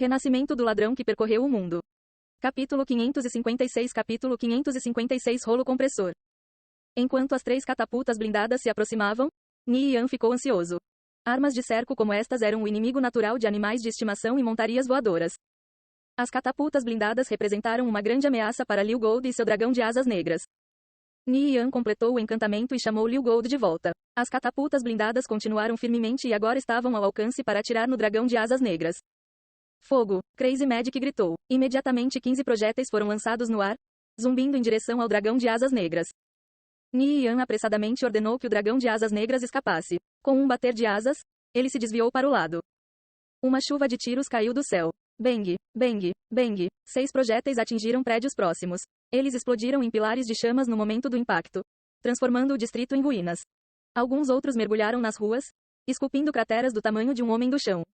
Renascimento do ladrão que percorreu o mundo. Capítulo 556 Capítulo 556 Rolo compressor. Enquanto as 3 catapultas blindadas se aproximavam, Ni Yan ficou ansioso. Armas de cerco como estas eram o inimigo natural de animais de estimação e montarias voadoras. As catapultas blindadas representaram uma grande ameaça para Liu Gold e seu dragão de asas negras. Ni Yan completou o encantamento e chamou Liu Gold de volta. As catapultas blindadas continuaram firmemente e agora estavam ao alcance para atirar no dragão de asas negras. Fogo! Crazy Magic gritou. Imediatamente 15 projéteis foram lançados no ar, zumbindo em direção ao dragão de asas negras. Ni Yan apressadamente ordenou que o dragão de asas negras escapasse. Com um bater de asas, ele se desviou para o lado. Uma chuva de tiros caiu do céu. Bang, bang, bang. 6 projéteis atingiram prédios próximos. Eles explodiram em pilares de chamas no momento do impacto, transformando o distrito em ruínas. Alguns outros mergulharam nas ruas, esculpindo crateras do tamanho de um homem do chão.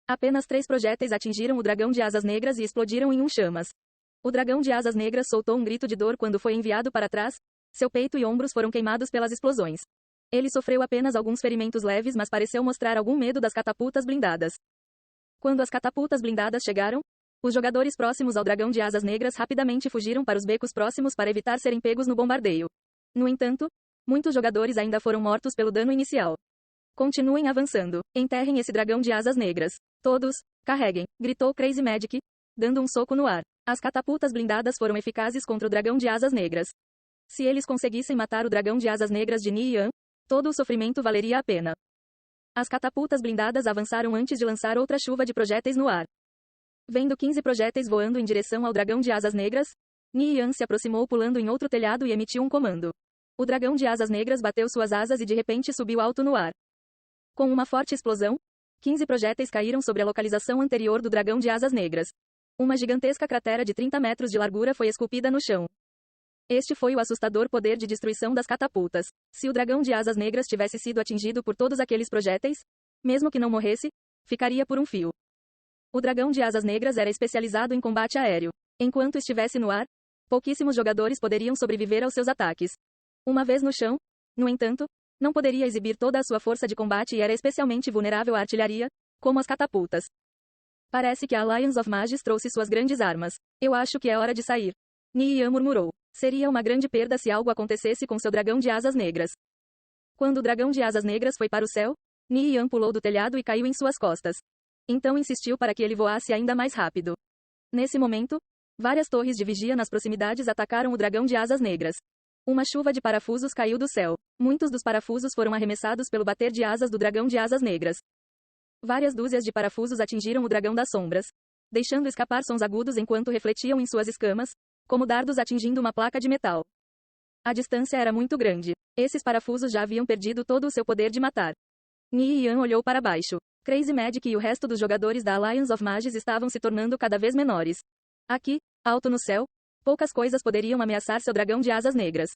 Apenas 3 projéteis atingiram o dragão de asas negras e explodiram em chamas. O dragão de asas negras soltou um grito de dor quando foi enviado para trás, seu peito e ombros foram queimados pelas explosões. Ele sofreu apenas alguns ferimentos leves, mas pareceu mostrar algum medo das catapultas blindadas. Quando as catapultas blindadas chegaram, os jogadores próximos ao dragão de asas negras rapidamente fugiram para os becos próximos para evitar serem pegos no bombardeio. No entanto, muitos jogadores ainda foram mortos pelo dano inicial. Continuem avançando. Enterrem esse dragão de asas negras. Todos, carreguem, gritou Crazy Magic, dando um soco no ar. As catapultas blindadas foram eficazes contra o dragão de asas negras. Se eles conseguissem matar o dragão de asas negras de Ni Yan, todo o sofrimento valeria a pena. As catapultas blindadas avançaram antes de lançar outra chuva de projéteis no ar. Vendo 15 projéteis voando em direção ao dragão de asas negras, Ni Yan se aproximou pulando em outro telhado e emitiu um comando. O dragão de asas negras bateu suas asas e de repente subiu alto no ar. Com uma forte explosão, 15 projéteis caíram sobre a localização anterior do dragão de asas negras. Uma gigantesca cratera de 30 metros de largura foi esculpida no chão. Este foi o assustador poder de destruição das catapultas. Se o dragão de asas negras tivesse sido atingido por todos aqueles projéteis, mesmo que não morresse, ficaria por um fio. O dragão de asas negras era especializado em combate aéreo. Enquanto estivesse no ar, pouquíssimos jogadores poderiam sobreviver aos seus ataques. Uma vez no chão, no entanto, não poderia exibir toda a sua força de combate e era especialmente vulnerável à artilharia, como as catapultas. Parece que a Alliance of Mages trouxe suas grandes armas. Eu acho que é hora de sair. Ni Yan murmurou. Seria uma grande perda se algo acontecesse com seu dragão de asas negras. Quando o dragão de asas negras foi para o céu, Ni Yan pulou do telhado e caiu em suas costas. Então insistiu para que ele voasse ainda mais rápido. Nesse momento, várias torres de vigia nas proximidades atacaram o dragão de asas negras. Uma chuva de parafusos caiu do céu. Muitos dos parafusos foram arremessados pelo bater de asas do dragão de asas negras. Várias dúzias de parafusos atingiram o dragão das sombras, deixando escapar sons agudos enquanto refletiam em suas escamas, como dardos atingindo uma placa de metal. A distância era muito grande. Esses parafusos já haviam perdido todo o seu poder de matar. Ni Yan olhou para baixo. Crazy Magic e o resto dos jogadores da Alliance of Mages estavam se tornando cada vez menores. Aqui, alto no céu, poucas coisas poderiam ameaçar seu dragão de asas negras.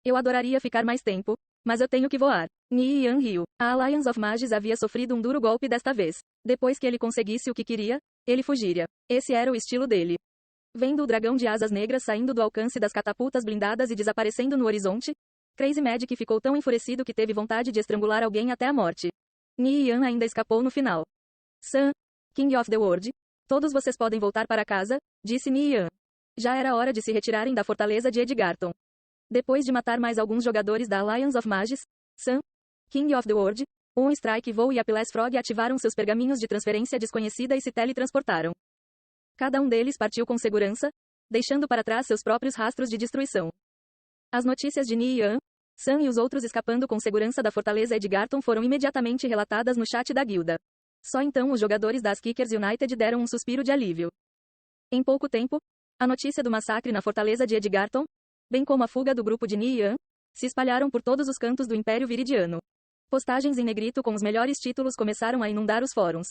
Eu adoraria ficar mais tempo, mas eu tenho que voar. Ni Yan riu. A Alliance of Mages havia sofrido um duro golpe desta vez. Depois que ele conseguisse o que queria, ele fugiria. Esse era o estilo dele. Vendo o dragão de asas negras saindo do alcance das catapultas blindadas e desaparecendo no horizonte, Crazy Magic ficou tão enfurecido que teve vontade de estrangular alguém até a morte. Ni Yan ainda escapou no final. Sun, King of the World, todos vocês podem voltar para casa, disse Ni Yan. Já era hora de se retirarem da fortaleza de Edgarton. Depois de matar mais alguns jogadores da Alliance of Mages, Sun, King of the World, Strike Vow e Apeless Frog ativaram seus pergaminhos de transferência desconhecida e se teletransportaram. Cada um deles partiu com segurança, deixando para trás seus próprios rastros de destruição. As notícias de Ni Yan, Sun e os outros escapando com segurança da fortaleza Edgarton foram imediatamente relatadas no chat da guilda. Só então os jogadores das Kickers United deram um suspiro de alívio. Em pouco tempo, a notícia do massacre na fortaleza de Edgarton, bem como a fuga do grupo de Ni Yan, se espalharam por todos os cantos do Império Viridiano. Postagens em negrito com os melhores títulos começaram a inundar os fóruns.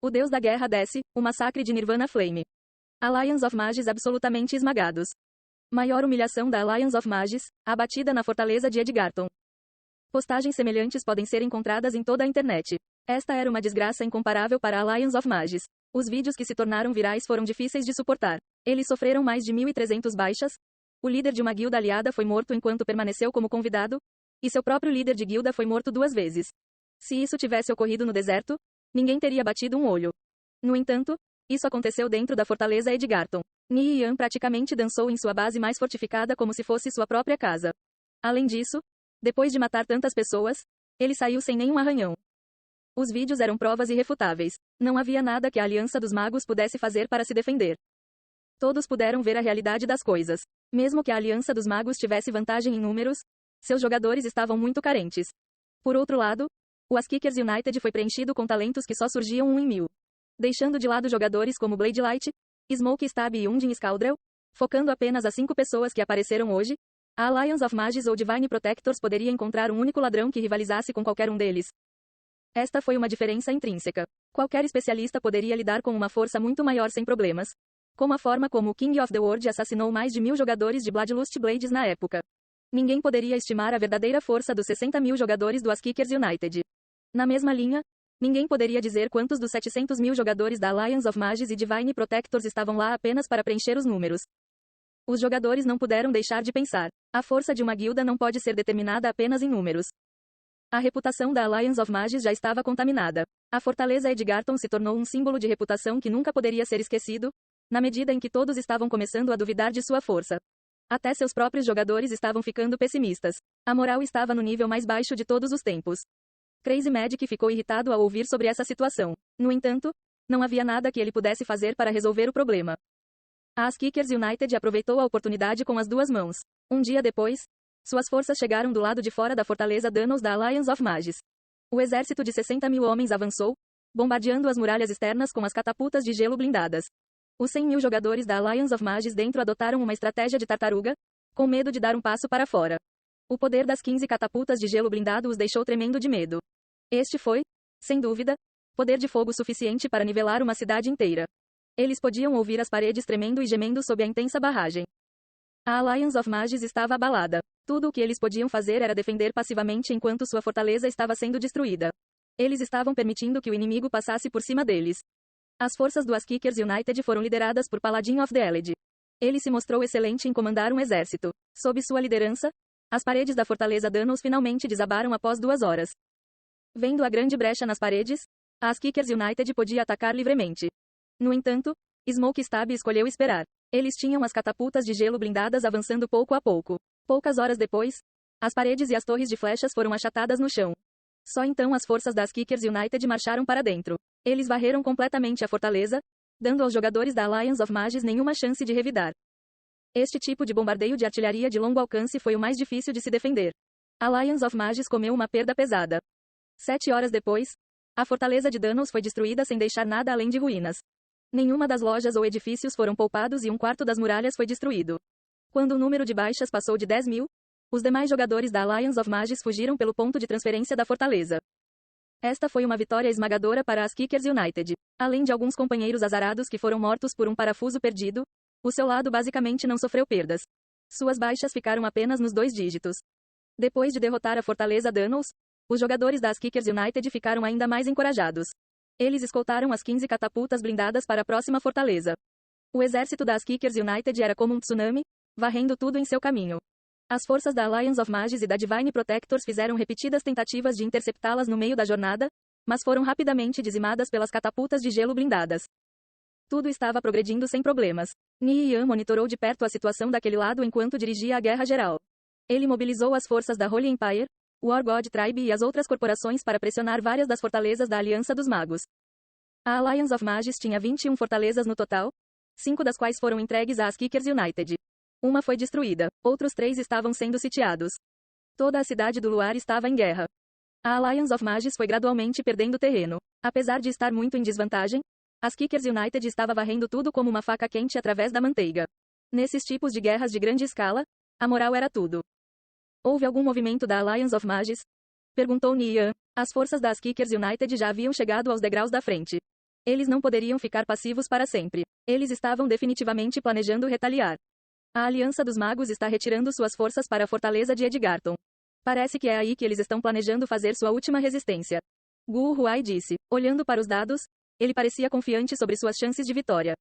O Deus da Guerra desce, o massacre de Nirvana Flame. Alliance of Mages absolutamente esmagados. Maior humilhação da Alliance of Mages, abatida na fortaleza de Edgarton. Postagens semelhantes podem ser encontradas em toda a internet. Esta era uma desgraça incomparável para a Alliance of Mages. Os vídeos que se tornaram virais foram difíceis de suportar. Eles sofreram mais de 1.300 baixas. O líder de uma guilda aliada foi morto enquanto permaneceu como convidado, e seu próprio líder de guilda foi morto 2 vezes. Se isso tivesse ocorrido no deserto, ninguém teria batido um olho. No entanto, isso aconteceu dentro da fortaleza Edgarton. Ni Yan praticamente dançou em sua base mais fortificada como se fosse sua própria casa. Além disso, depois de matar tantas pessoas, ele saiu sem nenhum arranhão. Os vídeos eram provas irrefutáveis. Não havia nada que a Aliança dos Magos pudesse fazer para se defender. Todos puderam ver a realidade das coisas. Mesmo que a Aliança dos Magos tivesse vantagem em números, seus jogadores estavam muito carentes. Por outro lado, o As-Kickers United foi preenchido com talentos que só surgiam 1 em 1000. Deixando de lado jogadores como Blade Light, Smoke Stab e Undine Scoundrel, focando apenas as 5 pessoas que apareceram hoje, a Alliance of Mages ou Divine Protectors poderia encontrar um único ladrão que rivalizasse com qualquer um deles. Esta foi uma diferença intrínseca. Qualquer especialista poderia lidar com uma força muito maior sem problemas, como a forma como o King of the World assassinou mais de 1000 jogadores de Bloodlust Blades na época. Ninguém poderia estimar a verdadeira força dos 60.000 jogadores do As-Kickers United. Na mesma linha, ninguém poderia dizer quantos dos 700.000 jogadores da Alliance of Mages e Divine Protectors estavam lá apenas para preencher os números. Os jogadores não puderam deixar de pensar. A força de uma guilda não pode ser determinada apenas em números. A reputação da Alliance of Mages já estava contaminada. A fortaleza Edgarton se tornou um símbolo de reputação que nunca poderia ser esquecido, na medida em que todos estavam começando a duvidar de sua força. Até seus próprios jogadores estavam ficando pessimistas. A moral estava no nível mais baixo de todos os tempos. Crazy Magic ficou irritado ao ouvir sobre essa situação. No entanto, não havia nada que ele pudesse fazer para resolver o problema. A As-Kickers United aproveitou a oportunidade com as 2 mãos. Um dia depois, suas forças chegaram do lado de fora da fortaleza Danos da Alliance of Mages. O exército de 60.000 homens avançou, bombardeando as muralhas externas com as catapultas de gelo blindadas. Os 100.000 jogadores da Alliance of Mages dentro adotaram uma estratégia de tartaruga, com medo de dar um passo para fora. O poder das 15 catapultas de gelo blindado os deixou tremendo de medo. Este foi, sem dúvida, poder de fogo suficiente para nivelar uma cidade inteira. Eles podiam ouvir as paredes tremendo e gemendo sob a intensa barragem. A Alliance of Mages estava abalada. Tudo o que eles podiam fazer era defender passivamente enquanto sua fortaleza estava sendo destruída. Eles estavam permitindo que o inimigo passasse por cima deles. As forças do As-Kickers United foram lideradas por Paladin of the Eled. Ele se mostrou excelente em comandar um exército. Sob sua liderança, as paredes da fortaleza Danos finalmente desabaram após 2 horas. Vendo a grande brecha nas paredes, a As-Kickers United podia atacar livremente. No entanto, Smoke Stab escolheu esperar. Eles tinham as catapultas de gelo blindadas avançando pouco a pouco. Poucas horas depois, as paredes e as torres de flechas foram achatadas no chão. Só então as forças das As-Kickers United marcharam para dentro. Eles varreram completamente a fortaleza, dando aos jogadores da Alliance of Mages nenhuma chance de revidar. Este tipo de bombardeio de artilharia de longo alcance foi o mais difícil de se defender. A Alliance of Mages comeu uma perda pesada. 7 horas depois, a fortaleza de Danos foi destruída sem deixar nada além de ruínas. Nenhuma das lojas ou edifícios foram poupados e 1/4 das muralhas foi destruído. Quando o número de baixas passou de 10.000, os demais jogadores da Alliance of Mages fugiram pelo ponto de transferência da fortaleza. Esta foi uma vitória esmagadora para as As-Kickers United. Além de alguns companheiros azarados que foram mortos por um parafuso perdido, o seu lado basicamente não sofreu perdas. Suas baixas ficaram apenas nos 2 dígitos. Depois de derrotar a fortaleza Danos, os jogadores da As-Kickers United ficaram ainda mais encorajados. Eles escoltaram as 15 catapultas blindadas para a próxima fortaleza. O exército da As-Kickers United era como um tsunami, varrendo tudo em seu caminho. As forças da Alliance of Mages e da Divine Protectors fizeram repetidas tentativas de interceptá-las no meio da jornada, mas foram rapidamente dizimadas pelas catapultas de gelo blindadas. Tudo estava progredindo sem problemas. Ni Yan monitorou de perto a situação daquele lado enquanto dirigia a guerra geral. Ele mobilizou as forças da Holy Empire, War God Tribe e as outras corporações para pressionar várias das fortalezas da Aliança dos Magos. A Alliance of Mages tinha 21 fortalezas no total, 5 das quais foram entregues às As-Kickers United. Uma foi destruída, outros 3 estavam sendo sitiados. Toda a cidade do Luar estava em guerra. A Alliance of Mages foi gradualmente perdendo terreno. Apesar de estar muito em desvantagem, as As-Kickers United estava varrendo tudo como uma faca quente através da manteiga. Nesses tipos de guerras de grande escala, a moral era tudo. Houve algum movimento da Alliance of Mages? Perguntou Nian. As forças das As-Kickers United já haviam chegado aos degraus da frente. Eles não poderiam ficar passivos para sempre. Eles estavam definitivamente planejando retaliar. A Aliança dos Magos está retirando suas forças para a fortaleza de Edgarton. Parece que é aí que eles estão planejando fazer sua última resistência. Gu Huai disse. Olhando para os dados, ele parecia confiante sobre suas chances de vitória.